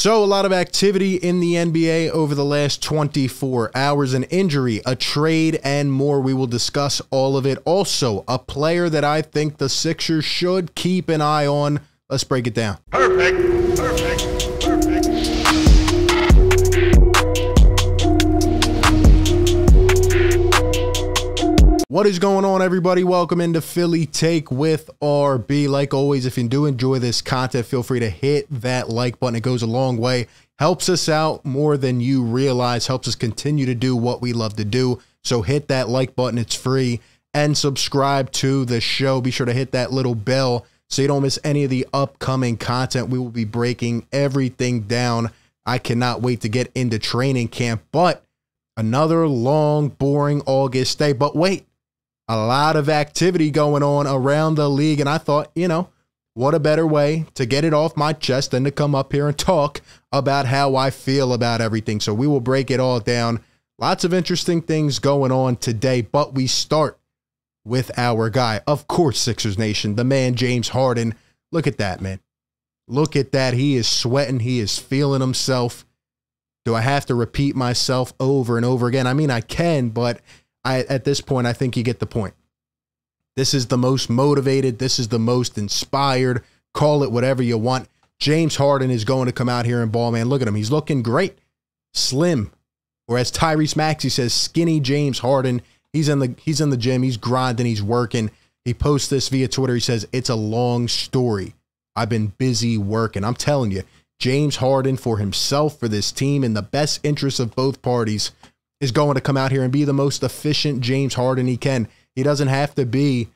So a lot of activity in the NBA over the last 24 hours, an injury, a trade, and more. We will discuss all of it. Also, a player that I think the Sixers should keep an eye on. Let's break it down. Perfect, perfect, perfect. What is going on, everybody? Welcome into Philly Take with RB. Like always, if you do enjoy this content, feel free to hit that like button. It goes a long way. Helps us out more than you realize. Helps us continue to do what we love to do. So hit that like button. It's free. And subscribe to the show. Be sure to hit that little bell so you don't miss any of the upcoming content. We will be breaking everything down. I cannot wait to get into training camp. But another long, boring August day. But wait. A lot of activity going on around the league, and I thought, you know, what a better way to get it off my chest than to come up here and talk about how I feel about everything. So we will break it all down. Lots of interesting things going on today, but we start with our guy. Of course, Sixers Nation, the man, James Harden. Look at that, man. Look at that. He is sweating. He is feeling himself. Do I have to repeat myself over and over again? I mean, I can, but at this point, I think you get the point. This is the most motivated. This is the most inspired. Call it whatever you want. James Harden is going to come out here and ball, man. Look at him. He's looking great. Slim. Or as Tyrese Maxey says, skinny James Harden. He's in the gym. He's grinding. He's working. He posts this via Twitter. He says, it's a long story. I've been busy working. I'm telling you, James Harden, for himself, for this team, in the best interest of both parties, is going to come out here and be the most efficient James Harden he can. He doesn't have to be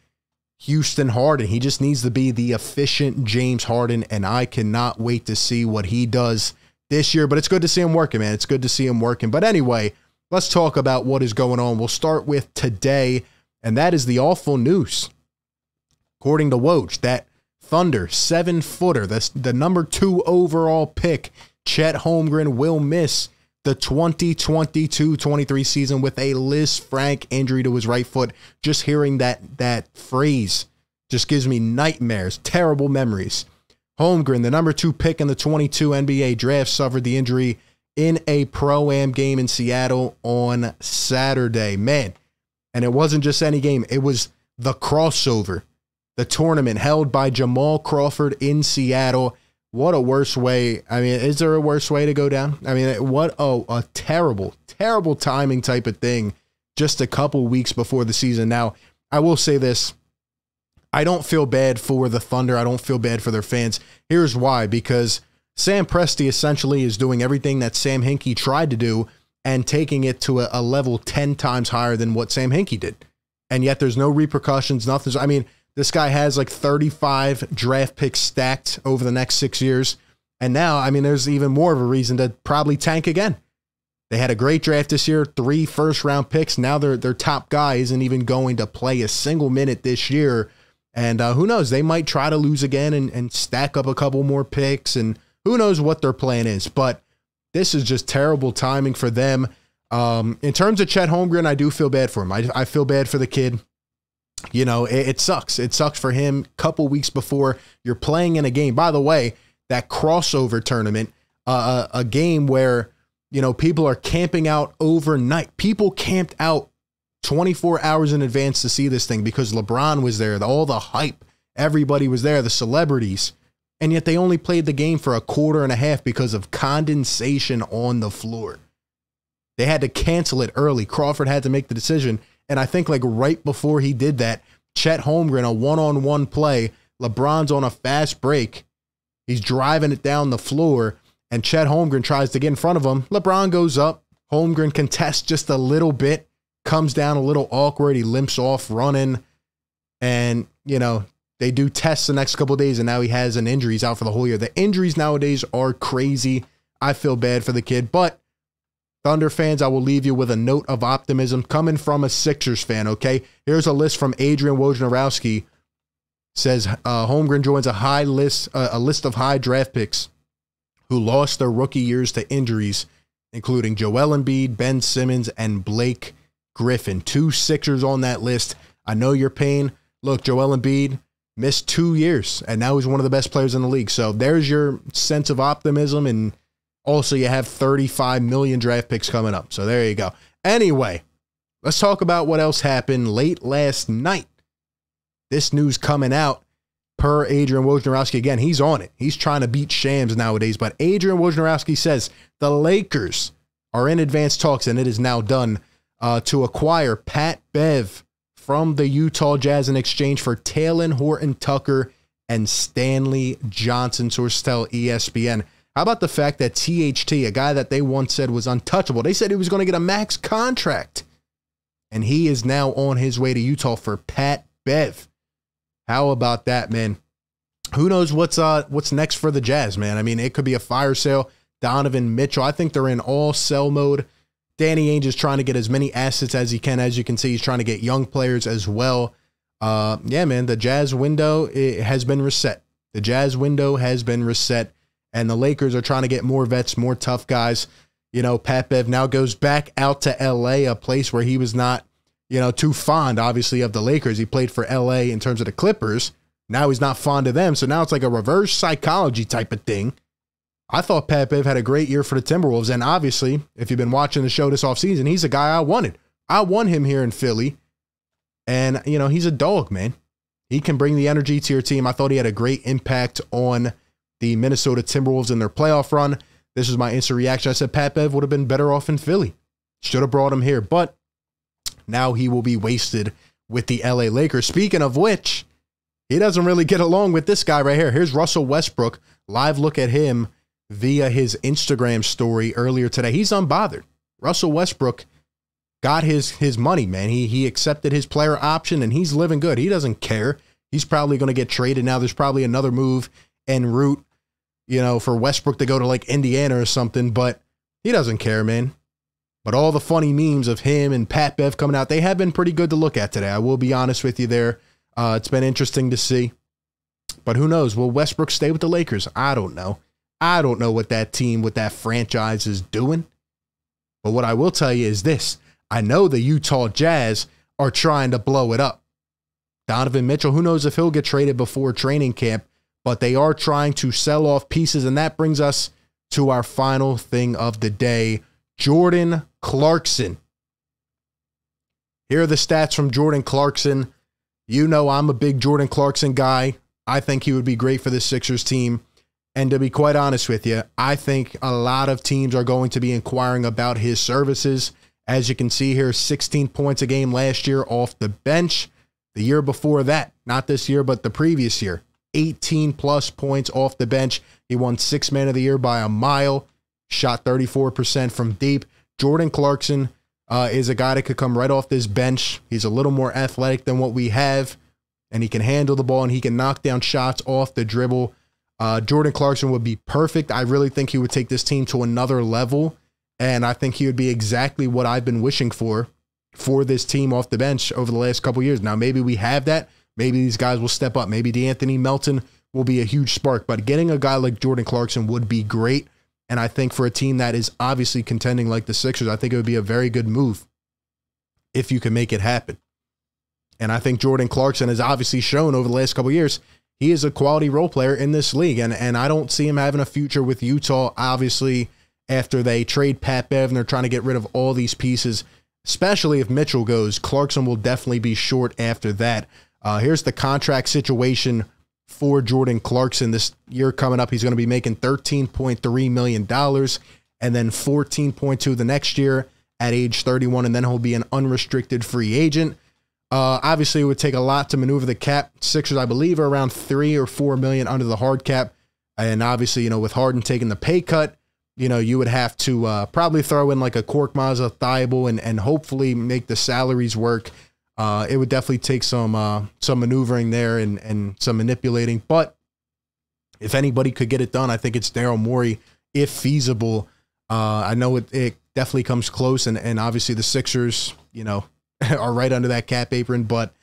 Houston Harden. He just needs to be the efficient James Harden, and I cannot wait to see what he does this year. But it's good to see him working, man. It's good to see him working. But anyway, let's talk about what is going on. We'll start with today, and that is the awful news. According to Woj, that Thunder 7-footer, that's the number 2 overall pick, Chet Holmgren, will miss the 2022-23 season with a Liz Frank injury to his right foot. Just hearing that phrase just gives me nightmares, terrible memories. Holmgren, the number 2 pick in the 22 NBA draft, suffered the injury in a Pro-Am game in Seattle on Saturday. Man, and it wasn't just any game. It was the crossover, the tournament held by Jamal Crawford in Seattle. What a worse way. I mean, is there a worse way to go down? I mean, what a terrible, terrible timing type of thing just a couple weeks before the season. Now, I will say this. I don't feel bad for the Thunder. I don't feel bad for their fans. Here's why. Because Sam Presti essentially is doing everything that Sam Hinkie tried to do and taking it to a level 10 times higher than what Sam Hinkie did. And yet there's no repercussions, nothing. I mean, this guy has like 35 draft picks stacked over the next 6 years. And now, I mean, there's even more of a reason to probably tank again. They had a great draft this year, 3 first-round picks. Now their top guy isn't even going to play a single minute this year. And who knows? They might try to lose again and stack up a couple more picks. And who knows what their plan is. But this is just terrible timing for them. In terms of Chet Holmgren, I do feel bad for him. I feel bad for the kid. You know, it sucks. It sucks for him. Couple weeks before you're playing in a game. By the way, that crossover tournament, a game where, you know, people are camping out overnight. People camped out 24 hours in advance to see this thing because LeBron was there. All the hype. Everybody was there. The celebrities. And yet they only played the game for a quarter and a half because of condensation on the floor. They had to cancel it early. Crawford had to make the decision. And I think like right before he did that, Chet Holmgren, a one-on-one play, LeBron's on a fast break. He's driving it down the floor, and Chet Holmgren tries to get in front of him. LeBron goes up. Holmgren contests just a little bit, comes down a little awkward. He limps off running, and, you know, they do tests the next couple of days, and now he has an injury. He's out for the whole year. The injuries nowadays are crazy. I feel bad for the kid, but Thunder fans, I will leave you with a note of optimism coming from a Sixers fan, okay? Here's a list from Adrian Wojnarowski. Says Holmgren joins a list of high draft picks who lost their rookie years to injuries, including Joel Embiid, Ben Simmons, and Blake Griffin. 2 Sixers on that list. I know your pain. Look, Joel Embiid missed 2 years, and now he's one of the best players in the league. So there's your sense of optimism, and Also, you have 35 million draft picks coming up. So there you go. Anyway, let's talk about what else happened late last night. This news coming out per Adrian Wojnarowski. Again, he's on it. He's trying to beat Shams nowadays. But Adrian Wojnarowski says the Lakers are in advanced talks, and it is now done, to acquire Pat Bev from the Utah Jazz in exchange for Talen Horton-Tucker and Stanley Johnson. Sources tell ESPN. How about the fact that THT, a guy that they once said was untouchable, they said he was going to get a max contract, and he is now on his way to Utah for Pat Bev. How about that, man? Who knows what's next for the Jazz, man? I mean, it could be a fire sale. Donovan Mitchell, I think they're in all sell mode. Danny Ainge is trying to get as many assets as he can. As you can see, he's trying to get young players as well. Yeah, man, the Jazz window has been reset. The Jazz window has been reset, and the Lakers are trying to get more vets, more tough guys. You know, Pat Bev now goes back out to L.A., a place where he was not, too fond, obviously, of the Lakers. He played for L.A. in terms of the Clippers. Now he's not fond of them, so now it's like a reverse psychology type of thing. I thought Pat Bev had a great year for the Timberwolves, and obviously, if you've been watching the show this offseason, he's a guy I wanted. I won him here in Philly, and, he's a dog, man. He can bring the energy to your team. I thought he had a great impact on the Minnesota Timberwolves in their playoff run. This is my instant reaction. I said Pat Bev would have been better off in Philly. Should have brought him here, but now he will be wasted with the LA Lakers. Speaking of which, he doesn't really get along with this guy right here. Here's Russell Westbrook. Live look at him via his Instagram story earlier today. He's unbothered. Russell Westbrook got his money, man. He accepted his player option, and he's living good. He doesn't care. He's probably going to get traded now. There's probably another move en route, for Westbrook to go to like Indiana or something, but he doesn't care, man. But all the funny memes of him and Pat Bev coming out, they have been pretty good to look at today. I will be honest with you there. It's been interesting to see. But who knows? Will Westbrook stay with the Lakers? I don't know. I don't know what that team, what that franchise is doing. But what I will tell you is this. I know the Utah Jazz are trying to blow it up. Donovan Mitchell, who knows if he'll get traded before training camp, but they are trying to sell off pieces. And that brings us to our final thing of the day, Jordan Clarkson. Here are the stats from Jordan Clarkson. I'm a big Jordan Clarkson guy. I think he would be great for the Sixers team. And to be quite honest with you, I think a lot of teams are going to be inquiring about his services. As you can see here, 16 points a game last year off the bench. The year before that, not this year, but the previous year, 18 plus points off the bench. He won Sixth Man of the Year by a mile, shot 34% from deep. Jordan Clarkson is a guy that could come right off this bench. He's a little more athletic than what we have, and he can handle the ball, and he can knock down shots off the dribble. Jordan Clarkson would be perfect. I really think he would take this team to another level, and I think he would be exactly what I've been wishing for this team off the bench over the last couple years. Now, maybe we have that. Maybe these guys will step up. Maybe DeAnthony Melton will be a huge spark, but getting a guy like Jordan Clarkson would be great, and I think for a team that is obviously contending like the Sixers, I think it would be a very good move if you can make it happen. And I think Jordan Clarkson has obviously shown over the last couple of years he is a quality role player in this league, and I don't see him having a future with Utah, obviously, after they trade Pat Bev and they're trying to get rid of all these pieces, especially if Mitchell goes. Clarkson will definitely be short after that. Here's the contract situation for Jordan Clarkson. This year coming up, he's going to be making $13.3 million and then $14.2 the next year at age 31, and then he'll be an unrestricted free agent. Obviously, it would take a lot to maneuver the cap. Sixers, I believe, are around $3 or $4 million under the hard cap. And obviously, with Harden taking the pay cut, you would have to probably throw in like a Korkmaz, a Thibault, and hopefully make the salaries work. It would definitely take some maneuvering there and some manipulating. But if anybody could get it done, I think it's Daryl Morey, if feasible. I know it definitely comes close, and obviously the Sixers, are right under that cap apron. But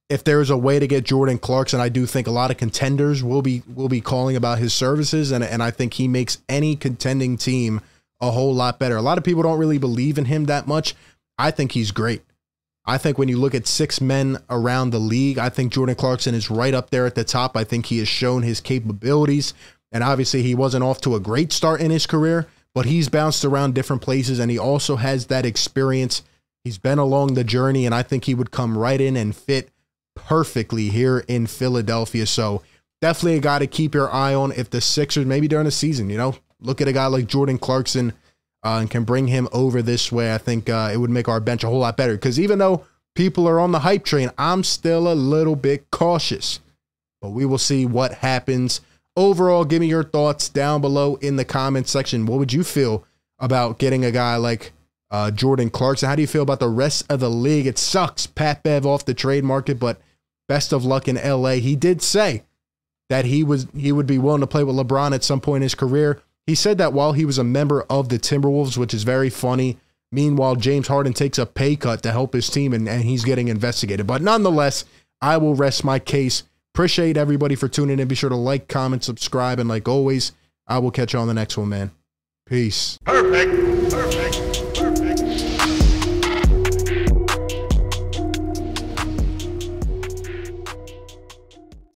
if there's a way to get Jordan Clarkson, I do think a lot of contenders will be calling about his services, and I think he makes any contending team a whole lot better. A lot of people don't really believe in him that much. I think he's great. I think when you look at six men around the league, I think Jordan Clarkson is right up there at the top. I think he has shown his capabilities. And obviously he wasn't off to a great start in his career, but he's bounced around different places and he also has that experience. He's been along the journey, and I think he would come right in and fit perfectly here in Philadelphia. So definitely a guy to keep your eye on if the Sixers, maybe during the season, look at a guy like Jordan Clarkson and can bring him over this way. I think it would make our bench a whole lot better, because even though people are on the hype train, I'm still a little bit cautious. But we will see what happens. Overall, give me your thoughts down below in the comments section. What would you feel about getting a guy like Jordan Clarkson? How do you feel about the rest of the league? It sucks, Pat Bev off the trade market, but best of luck in LA. He did say that he would be willing to play with LeBron at some point in his career. He said that while he was a member of the Timberwolves, which is very funny. Meanwhile, James Harden takes a pay cut to help his team, and he's getting investigated. But nonetheless, I will rest my case. Appreciate everybody for tuning in. Be sure to like, comment, subscribe, and like always, I will catch you on the next one, man. Peace. Perfect.